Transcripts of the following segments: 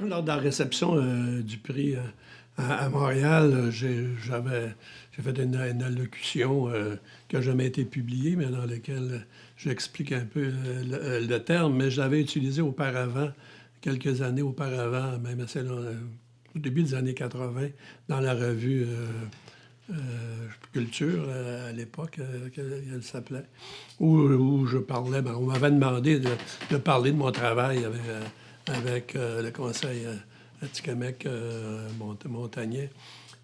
Lors de la réception du prix à Montréal, j'ai fait une allocution qui n'a jamais été publiée, mais dans laquelle j'explique un peu le terme, mais je l'avais utilisé auparavant, quelques années auparavant, même au début des années 80, dans la revue Culture, à l'époque, qu'elle s'appelait, où je parlais, ben, on m'avait demandé de parler de mon travail avec le conseil Atikamekw Montagnais.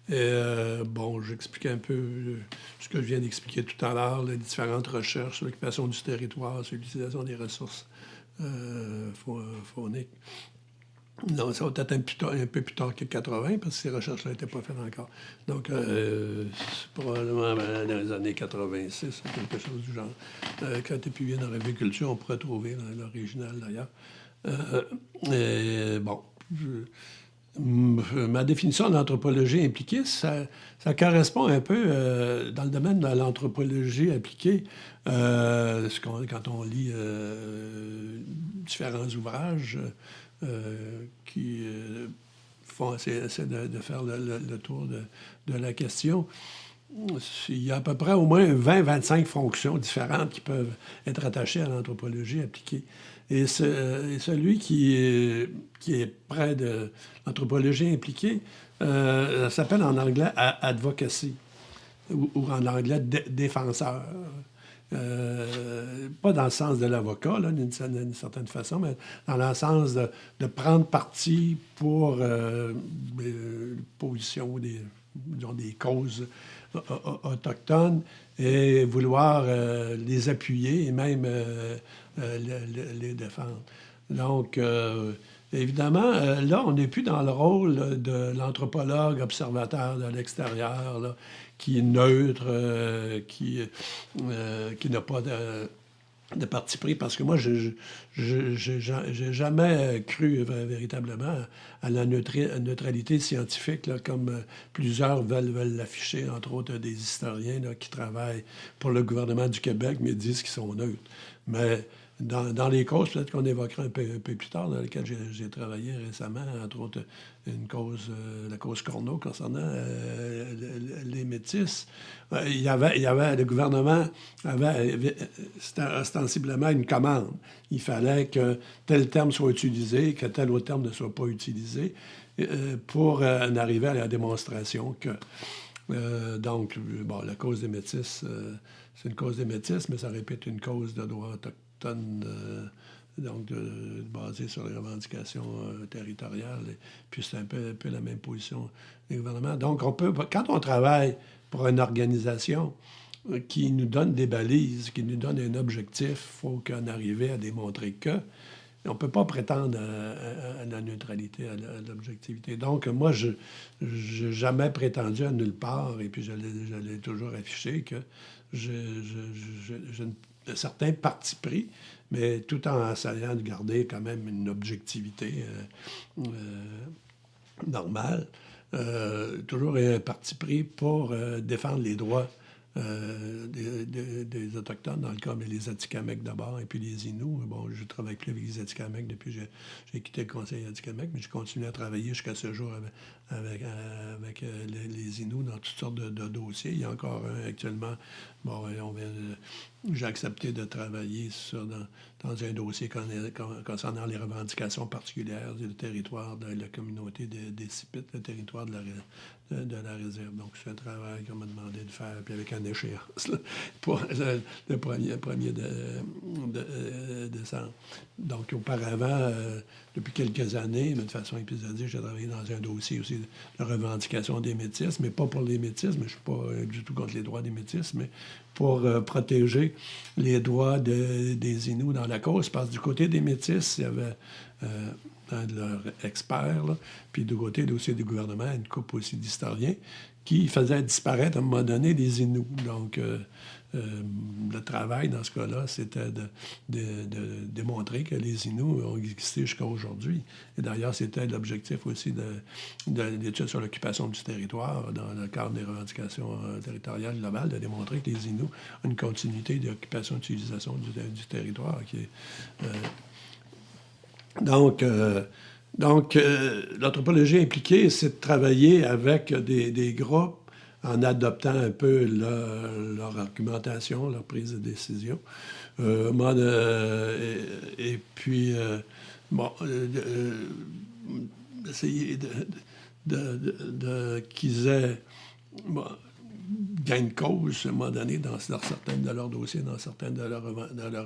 Et bon, j'expliquais un peu ce que je viens d'expliquer tout à l'heure, les différentes recherches sur l'occupation du territoire, sur l'utilisation des ressources fauniques. Non, ça va peut-être un peu plus tard que 80, parce que ces recherches-là n'étaient pas faites encore. Donc, c'est probablement dans les années 86, quelque chose du genre. Quand tu es publié dans la revue Culture, on pourrait trouver l'original d'ailleurs. Bon, ma définition d'anthropologie impliquée, ça correspond un peu dans le domaine de l'anthropologie appliquée. Quand on lit différents ouvrages qui essaient de faire le tour de la question, il y a à peu près au moins 20-25 fonctions différentes qui peuvent être attachées à l'anthropologie appliquée. Et celui qui est près de l'anthropologie impliquée ça s'appelle en anglais advocacy ou en anglais défenseur. Pas dans le sens de l'avocat, là, d'une certaine façon, mais dans le sens de prendre parti pour position disons, des causes autochtones et vouloir les appuyer et même les défendre. Donc, évidemment, là, on n'est plus dans le rôle de l'anthropologue observateur de l'extérieur, là, qui est neutre, qui n'a pas de parti pris, parce que moi, j'ai jamais cru véritablement à la neutralité scientifique, là, comme plusieurs veulent l'afficher, entre autres des historiens là, qui travaillent pour le gouvernement du Québec, mais disent qu'ils sont neutres. Mais dans les causes, peut-être qu'on évoquera un peu plus tard, dans lesquelles j'ai travaillé récemment, entre autres la cause Corneau concernant les Métis. Le gouvernement avait ostensiblement une commande. Il fallait que tel terme soit utilisé, que tel autre terme ne soit pas utilisé, pour en arriver à la démonstration que... donc, bon, la cause des Métis, c'est une cause des Métis, mais ça répète une cause de droit autochtone, donc basée sur les revendications territoriales. Et puis c'est un peu la même position du gouvernement. Donc, quand on travaille pour une organisation qui nous donne des balises, qui nous donne un objectif, il faut qu'on arrive à démontrer que... On ne peut pas prétendre à la neutralité, à l'objectivité. Donc, moi, je n'ai jamais prétendu à nulle part, et puis je l'ai toujours affiché, que j'ai un certain parti pris, mais tout en essayant de garder quand même une objectivité normale. Toujours un parti pris pour défendre les droits des Autochtones, dans le cas, mais les Atikamekw d'abord, et puis les Inuits. Bon, je ne travaille plus avec les Atikamekw depuis que j'ai quitté le Conseil Atikamekw, mais je continue à travailler jusqu'à ce jour avec les Inuits dans toutes sortes de dossiers. Il y a encore un actuellement. Bon, j'ai accepté de travailler dans un dossier concernant les revendications particulières du territoire de la communauté des Sipites, le territoire de la réserve. Donc, c'est un travail qu'on m'a demandé de faire, puis avec un échéance, là, pour le 1er décembre. Donc, auparavant, depuis quelques années, mais de façon épisodique, j'ai travaillé dans un dossier aussi de revendication des Métis, mais pas pour les Métis, mais je ne suis pas du tout contre les droits des Métis, mais pour protéger les droits des Inuits dans la cause, parce que du côté des Métis, il y avait un de leurs experts, là, puis du côté aussi du gouvernement, une couple aussi d'historiens, qui faisaient disparaître à un moment donné des Inuits. Donc, le travail, dans ce cas-là, c'était de démontrer que les Inuits ont existé jusqu'à aujourd'hui. Et d'ailleurs, c'était l'objectif aussi de l'étude sur l'occupation du territoire, dans le cadre des revendications territoriales globales, de démontrer que les Inuits ont une continuité d'occupation et d'utilisation du territoire qui est... Donc, l'anthropologie impliquée, c'est de travailler avec des groupes en adoptant un peu leur argumentation, leur prise de décision. Et puis, essayer qu'ils aient gain de cause, à un moment donné, dans certains de leurs dossiers, dans certaines de leurs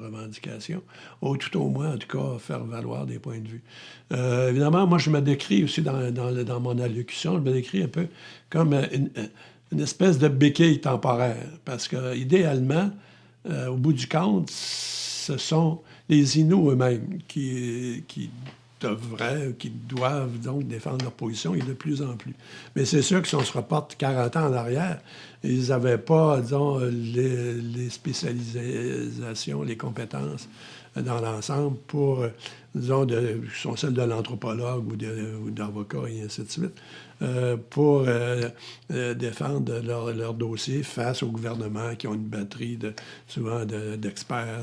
revendications, ou tout au moins, en tout cas, faire valoir des points de vue. Évidemment, moi, je me décris aussi dans mon allocution, je me décris un peu comme une espèce de béquille temporaire, parce que, idéalement, au bout du compte, ce sont les Inuits eux-mêmes qui qui doivent donc défendre leur position, et de plus en plus. Mais c'est sûr que si on se reporte 40 ans en arrière, ils n'avaient pas, disons, les spécialisations, les compétences dans l'ensemble pour, disons, qui sont celles de l'anthropologue ou d'avocat et ainsi de suite, pour défendre leur dossier face au gouvernement qui ont une batterie souvent d'experts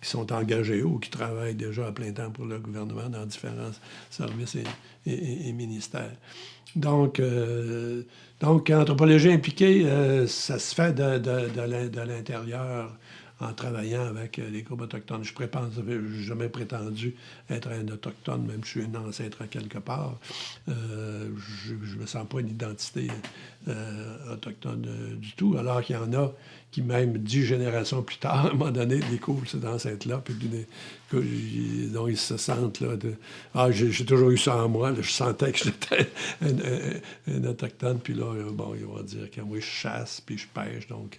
qui sont engagés ou qui travaillent déjà à plein temps pour le gouvernement dans différents services et ministères. Donc, anthropologie impliquée, ça se fait de l'intérieur en travaillant avec les groupes autochtones. Je n'ai jamais prétendu être un autochtone, même si je suis un ancêtre à quelque part. Je ne me sens pas une identité autochtone du tout, alors qu'il y en a qui, même 10 générations plus tard, à un moment donné, découvrent cet ancêtre-là, puis donc ils se sentent là j'ai toujours eu ça en moi, là, je sentais que j'étais un autochtone, puis là, bon, ils vont dire que moi, je chasse, puis je pêche, donc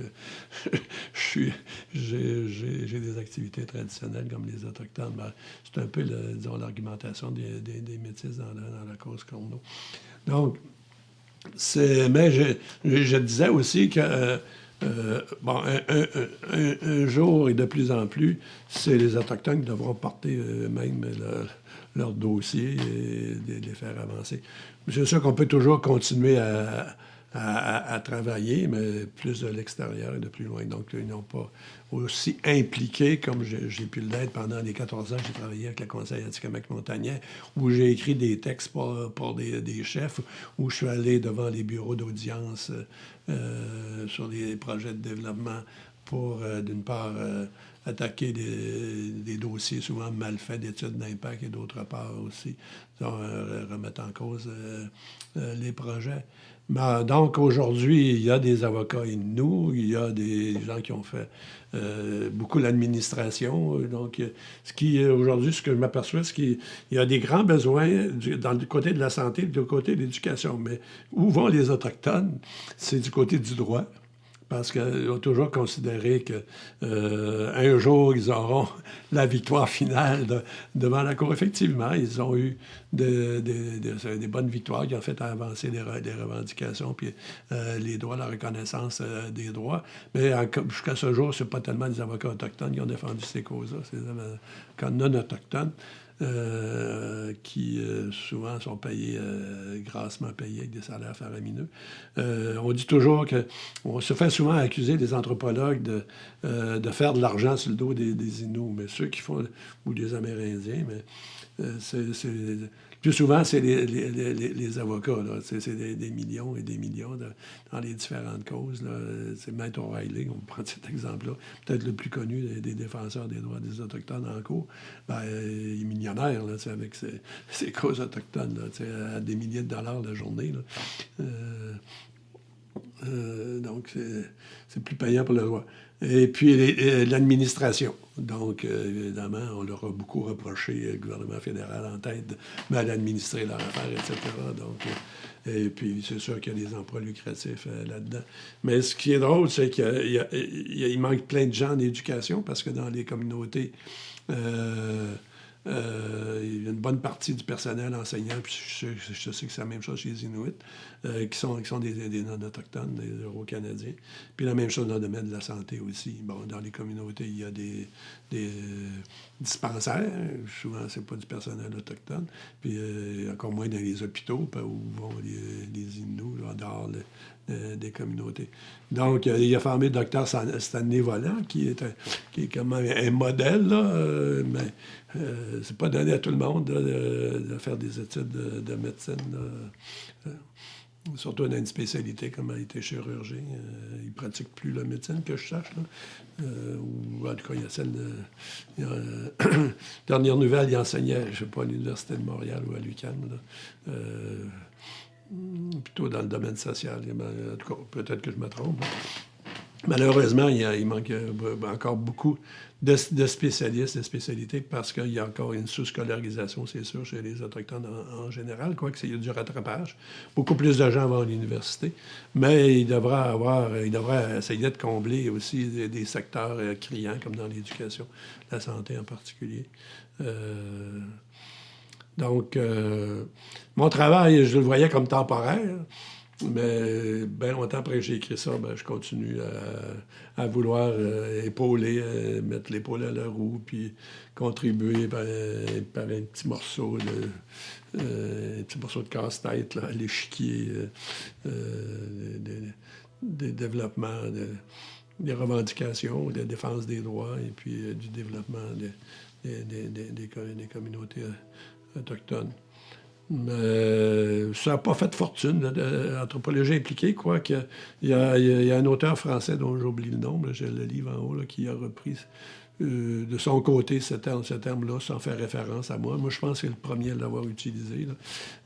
j'ai des activités traditionnelles comme les autochtones. Ben, c'est un peu, disons, l'argumentation des Métis dans la cause qu'on a. Donc, mais je disais aussi que un jour et de plus en plus, c'est les Autochtones qui devront porter eux-mêmes leur dossier et les faire avancer. C'est sûr qu'on peut toujours continuer à travailler, mais plus de l'extérieur et de plus loin. Donc, ils n'ont pas aussi impliqué comme j'ai pu l'être pendant les 14 ans que j'ai travaillé avec le Conseil Atikamekw-Montagnais, où j'ai écrit des textes pour des chefs, où je suis allé devant les bureaux d'audience sur des projets de développement pour, d'une part, attaquer des dossiers souvent mal faits d'études d'impact et d'autre part aussi remettre en cause les projets. Mais, donc, aujourd'hui, il y a des avocats Inuits, il y a des gens qui ont fait beaucoup l'administration. Donc, aujourd'hui, ce que je m'aperçois, c'est qu'il y a des grands besoins du côté de la santé et du côté de l'éducation. Mais où vont les Autochtones? C'est du côté du droit. Parce qu'ils ont toujours considéré qu'un jour, ils auront la victoire finale devant la Cour. Effectivement, ils ont eu des bonnes victoires qui ont fait avancer les revendications, puis les droits, la reconnaissance des droits. Mais jusqu'à ce jour, ce n'est pas tellement des avocats autochtones qui ont défendu ces causes-là, c'est des avocats non autochtones. Qui souvent sont payés, grassement payés avec des salaires faramineux. On dit toujours qu'on se fait souvent accuser des anthropologues de faire de l'argent sur le dos des Inuits, mais ceux qui font, ou des Amérindiens, mais plus souvent, c'est les avocats. Là. C'est des millions et des millions dans les différentes causes. Là. C'est Maître O'Reilly, on prend cet exemple-là, peut-être le plus connu des défenseurs des droits des Autochtones en cours. Ben, il est millionnaire là, avec ses causes autochtones, là, à des milliers de dollars la journée. Là. Donc, c'est plus payant pour le droit. Et puis, l'administration. Donc, évidemment, on leur a beaucoup reproché, le gouvernement fédéral en tête, de mal administrer leur affaire, etc. Donc, et puis, c'est sûr qu'il y a des emplois lucratifs là-dedans. Mais ce qui est drôle, c'est qu'il manque plein de gens en éducation parce que dans les communautés Il y a une bonne partie du personnel enseignant, puis je sais que c'est la même chose chez les Inuits, qui sont des non-autochtones, des Euro-Canadiens. Puis la même chose dans le domaine de la santé aussi. Bon, dans les communautés, il y a des dispensaires. Souvent, c'est pas du personnel autochtone. Puis encore moins dans les hôpitaux, où vont les Inuits, là, dehors des communautés. Donc, il a formé le docteur Stanley Volant, qui est quand même un modèle, là, mais c'est pas donné à tout le monde là, de faire des études de médecine. Surtout dans une spécialité comme a été chirurgien. Il ne pratique plus la médecine, que je sache. Là. Ou en tout cas, il y a celle de... dernière nouvelle, il enseignait, je ne sais pas, à l'Université de Montréal ou à l'UQAM. Plutôt dans le domaine social. En tout cas, peut-être que je me trompe. Malheureusement, il manque encore beaucoup de spécialistes, de spécialités, parce qu'il y a encore une sous-scolarisation, c'est sûr, chez les Autochtones en général, quoique il y a du rattrapage. Beaucoup plus de gens vont à l'université, mais il devrait essayer de combler aussi des secteurs criants, comme dans l'éducation, la santé en particulier. Donc, mon travail, je le voyais comme temporaire. Mais bien longtemps après que j'ai écrit ça, je continue à vouloir épauler, mettre l'épaule à la roue, puis contribuer par un petit morceau de casse-tête à l'échiquier des développements, des revendications, de la défense des droits et puis du développement des communautés autochtones. Mais ça n'a pas fait de fortune, l'anthropologie impliquée, quoique il y a un auteur français dont j'oublie le nom, j'ai le livre en haut, là, qui a repris de son côté ce terme-là, sans faire référence à moi. Moi, je pense que c'est le premier à l'avoir utilisé, là,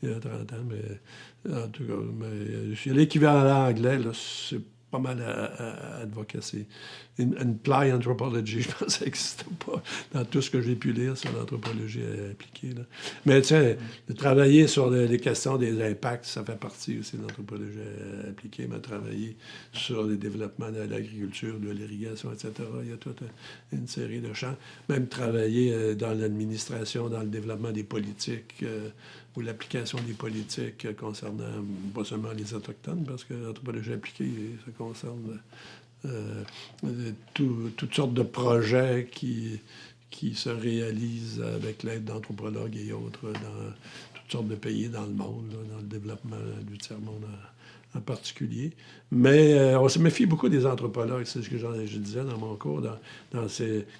il y a 30 ans, mais en tout cas, l'équivalent anglais, là, c'est pas mal à advocacy. Imply anthropology, je pense que ça n'existe pas dans tout ce que j'ai pu lire sur l'anthropologie appliquée. Là. Mais tu sais, de travailler sur les questions des impacts, ça fait partie aussi de l'anthropologie appliquée, mais travailler sur les développements de l'agriculture, de l'irrigation, etc. Il y a toute une série de champs. Même travailler dans l'administration, dans le développement des politiques, ou l'application des politiques concernant pas seulement les Autochtones, parce que l'anthropologie appliquée, ça concerne toutes sortes de projets qui se réalisent avec l'aide d'anthropologues et autres dans toutes sortes de pays dans le monde, là, dans le développement du tiers-monde en particulier. Mais on se méfie beaucoup des anthropologues, c'est ce que je disais dans mon cours,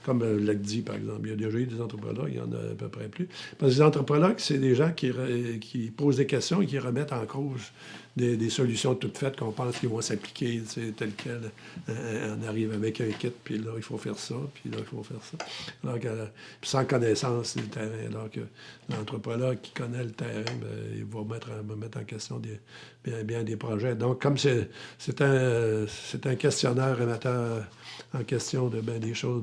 comme l'ACDI, par exemple. Il y a déjà eu des anthropologues, il y en a à peu près plus. Parce que les anthropologues, c'est des gens qui posent des questions et qui remettent en cause des solutions toutes faites qu'on pense qu'ils vont s'appliquer, tel quel. On arrive avec un kit, puis là, il faut faire ça, puis là, il faut faire ça. Alors puis sans connaissance du terrain, alors que l'anthropologue qui connaît le terrain, il va mettre en question bien des projets. Donc, comme c'est un questionnaire remettant en question de bien des choses,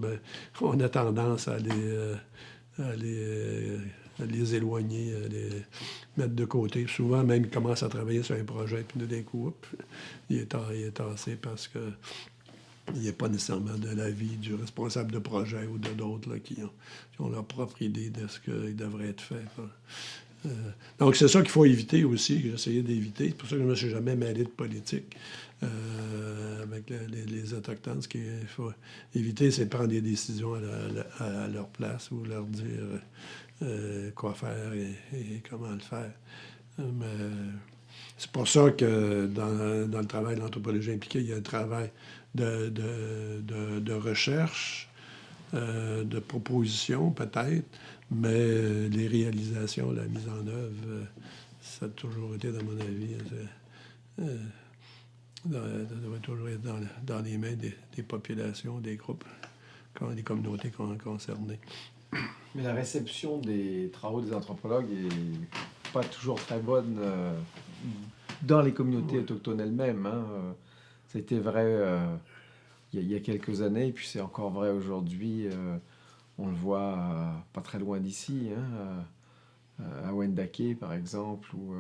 on a tendance à les éloigner, à les mettre de côté. Souvent, même, ils commencent à travailler sur un projet, puis d'un coup, il est tassé parce que il n'est pas nécessairement de l'avis du responsable de projet ou de d'autres là, qui ont leur propre idée de ce qui devrait être fait. Donc, c'est ça qu'il faut éviter aussi, que j'ai essayé d'éviter. C'est pour ça que je ne me suis jamais mêlé de politique avec les Autochtones. Ce qu'il faut éviter, c'est de prendre des décisions à leur place ou leur dire quoi faire et comment le faire. Mais c'est pour ça que dans le travail de l'anthropologie impliquée, il y a un travail de recherche, de proposition peut-être, mais les réalisations, la mise en œuvre, ça a toujours été, dans mon avis, devrait toujours être dans les mains des populations, des groupes, des communautés concernées. Mais la réception des travaux des anthropologues est pas toujours très bonne dans les communautés autochtones elles-mêmes. Hein. Ça a été vrai il y a quelques années, et puis c'est encore vrai aujourd'hui. On le voit pas très loin d'ici, hein, à Wendake par exemple, où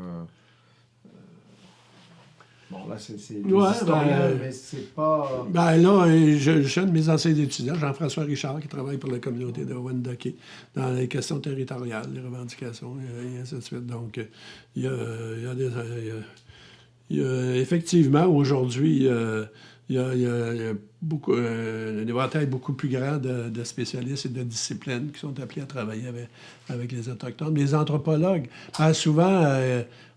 bon, là, c'est des Ouais, historiens, mais c'est pas... Ben là, je un de mes anciens étudiants, Jean-François Richard, qui travaille pour la communauté de Wendake, dans les questions territoriales, les revendications, et ainsi de suite. Donc, il y a effectivement, aujourd'hui, il y a beaucoup, un éventail beaucoup plus grand de spécialistes et de disciplines qui sont appelés à travailler avec les Autochtones. Les anthropologues, souvent,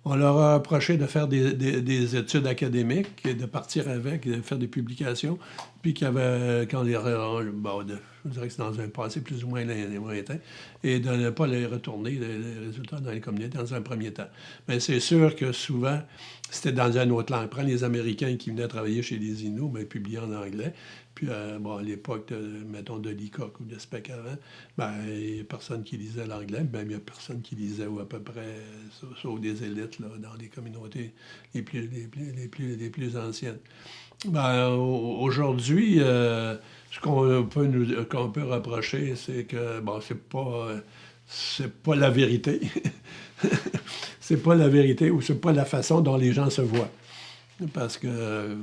on leur a reproché de faire des études académiques, et de partir avec, de faire des publications, puis quand les... je dirais que c'est dans un passé plus ou moins lointain, et de ne pas les retourner, les résultats dans les communautés, dans un premier temps. Mais c'est sûr que souvent, c'était dans une autre langue. Prends les Américains qui venaient travailler chez les Inuits, mais publiés en anglais. Puis, à l'époque, mettons, de Leacock ou de Speck avant, il n'y a personne qui lisait l'anglais. Même il n'y a personne qui lisait, ou à peu près, sauf des élites, là, dans les communautés les plus anciennes. Aujourd'hui, ce qu'on peut reprocher, c'est que, c'est pas la vérité. C'est pas la vérité, ou c'est pas la façon dont les gens se voient. Parce que,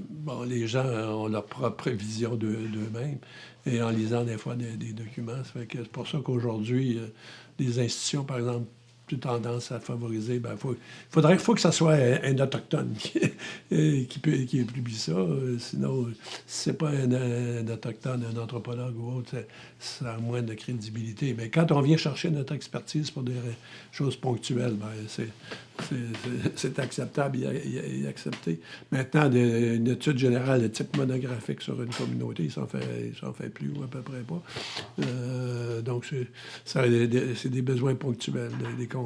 les gens ont leur propre vision d'eux-mêmes, et en lisant des fois des documents. Ça fait que c'est pour ça qu'aujourd'hui, les institutions, par exemple, plus tendance à favoriser, faut que ça soit un Autochtone qui publie ça. Sinon, si c'est pas un Autochtone, un anthropologue ou autre, ça a moins de crédibilité. Mais quand on vient chercher notre expertise pour des choses ponctuelles, c'est acceptable et accepté. Maintenant, une étude générale de type monographique sur une communauté, il s'en fait plus, ou à peu près pas. Donc, c'est des besoins ponctuels, des contrats,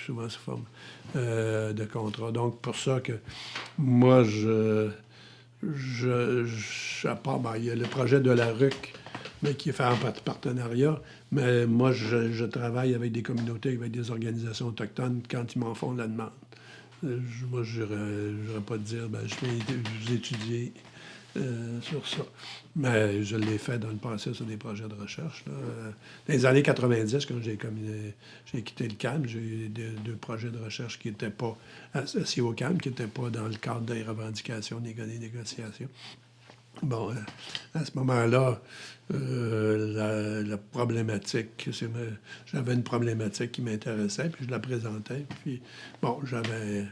souvent sous forme de contrats. Donc, pour ça que moi, à part, il y a le projet de la RUC, mais qui est fait en partenariat. Mais moi, je travaille avec des communautés, avec des organisations autochtones quand ils m'en font la demande. Moi, je n'aurais pas de dire, je vais vous étudier sur ça. Mais je l'ai fait dans le passé sur des projets de recherche. Là. Dans les années 90, quand j'ai quitté le CAM, j'ai eu deux projets de recherche qui n'étaient pas associés au CAM, qui n'étaient pas dans le cadre des revendications, des négociations. À ce moment-là, la problématique, j'avais une problématique qui m'intéressait, puis je la présentais. Puis, j'avais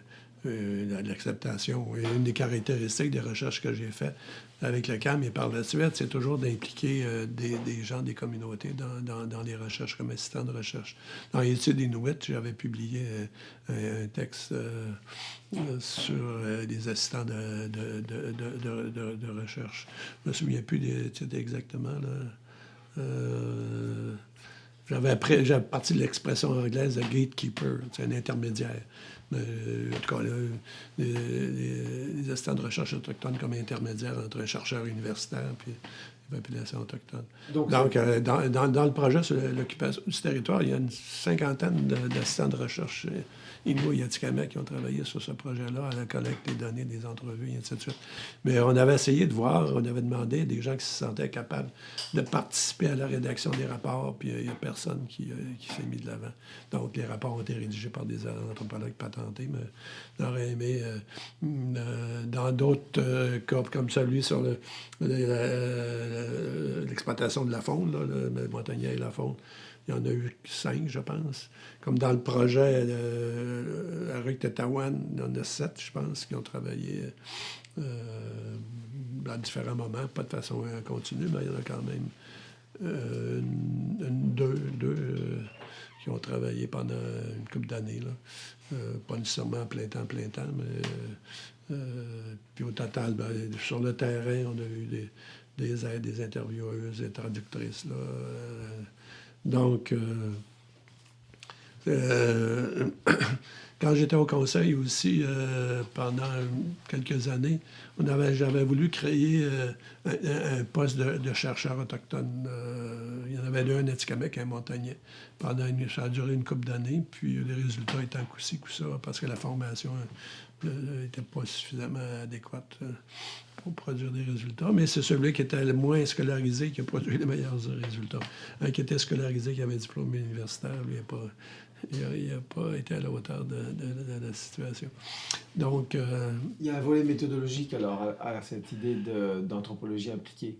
l'acceptation. Et une des caractéristiques des recherches que j'ai faites avec le CAM et par la suite, c'est toujours d'impliquer des gens des communautés dans les recherches comme assistant de recherche. Dans l'étude Inuit, j'avais publié un texte sur les assistants de recherche. Je ne me souviens plus des titres exactement. Là. J'avais parti de l'expression anglaise de gatekeeper, c'est un intermédiaire. En tout cas, les assistants de recherche autochtones comme intermédiaires entre un chercheur universitaire et la population autochtone. Donc dans le projet sur l'occupation du territoire, il y a une cinquantaine d'assistants de recherche Inuits et Atikamekw qui ont travaillé sur ce projet-là, à la collecte des données, des entrevues, et ainsi de suite. Mais on avait essayé de voir, on avait demandé à des gens qui se sentaient capables de participer à la rédaction des rapports, puis il n'y a personne qui s'est mis de l'avant. Donc, les rapports ont été rédigés par des anthropologues patentés, mais on aurait aimé, dans d'autres cas, comme celui sur l'exploitation de la faune, là, le Montagnais et la faune, il y en a eu 5, je pense. Comme dans le projet à Ruc-Tetawan, il y en a 7, je pense, qui ont travaillé à différents moments, pas de façon continue, mais il y en a quand même deux qui ont travaillé pendant une couple d'années. Là. Pas nécessairement plein temps, mais puis au total, sur le terrain, on a eu des aides, des intervieweuses, des traductrices. Là, donc, quand j'étais au conseil aussi, pendant quelques années, j'avais voulu créer un poste de chercheur autochtone. Il y en avait deux, un Atikamekw et un Montagnais. Ça a duré une couple d'années, puis les résultats étant coup-ci, coup-ça, parce que la formation n'était pas suffisamment adéquate pour produire des résultats. Mais c'est celui qui était le moins scolarisé qui a produit les meilleurs résultats. Un qui était scolarisé, qui avait un diplôme universitaire, lui, il n'a pas été à la hauteur de la situation. Donc, Il y a un volet méthodologique alors à cette idée d'anthropologie appliquée.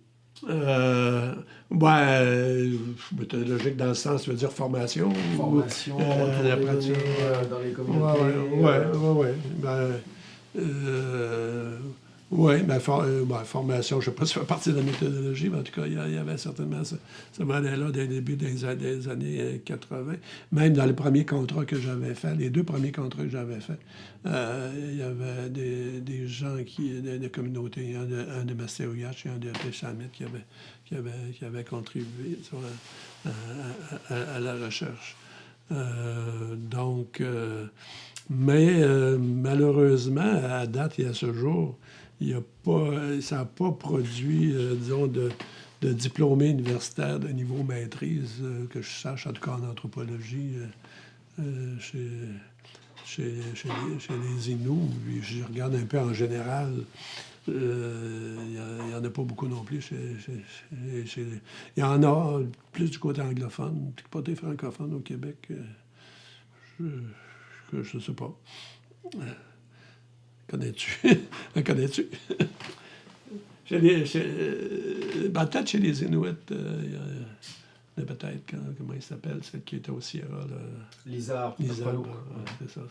Méthodologique dans le sens, tu veux dire formation? Formation, retour des l'apprentissage. données dans les communautés. Oui. Formation, je ne sais pas si ça fait partie de la méthodologie, mais en tout cas, il y avait certainement ce modèle-là dès le début des années 80. Même dans les premiers contrats que j'avais faits, les 2 premiers contrats que j'avais faits, il y avait des gens des communautés, un de Mastéouiache et un de Péchamit qui avaient contribué à la recherche. Mais malheureusement, à date et à ce jour, ça n'a pas produit, disons, de diplômés universitaires de niveau maîtrise, que je sache, en tout cas en anthropologie, chez les Inuits. Puis je regarde un peu en général, il n'y en a pas beaucoup non plus. Il y en a plus du côté anglophone, du côté francophone au Québec. Je ne sais pas. Connais-tu? En connais-tu? Peut-être chez les Inuits, il y a peut-être, comment il s'appelle, celle qui était au Sierra. Lizard, Lizard, c'est ça.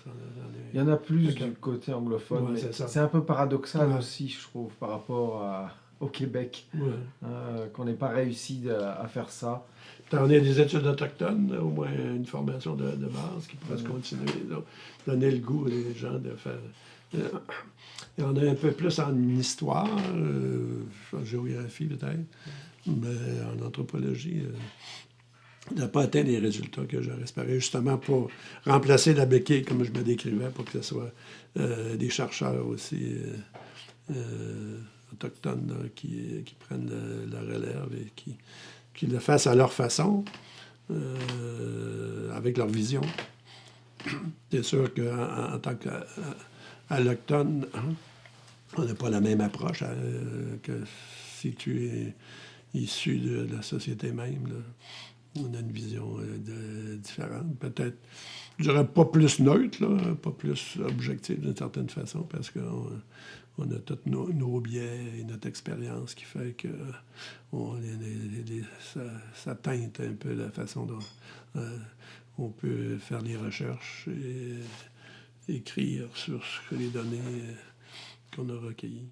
Il y en a plus du côté anglophone, mais c'est un peu paradoxal aussi, je trouve, par rapport au Québec, qu'on n'ait pas réussi à faire ça. On a des études autochtones, au moins une formation de base qui pourrait se continuer, donc, donner le goût aux gens de faire. Il y en a un peu plus en histoire, en géographie peut-être, mais en anthropologie, on n'a pas atteint les résultats que j'aurais espéré, justement pour remplacer la béquille, comme je me décrivais, pour que ce soit des chercheurs aussi autochtones là, qui prennent la relève et qui le fassent à leur façon, avec leur vision. C'est sûr qu'en tant qu'allochtone, on n'a pas la même approche que si tu es issu de la société même. Là. On a une vision différente. Peut-être, je dirais pas plus neutre, là, pas plus objectif d'une certaine façon, parce qu'on a tous nos biais et notre expérience qui fait que ça teinte un peu la façon dont on peut faire les recherches et écrire sur les données qu'on a recueillies.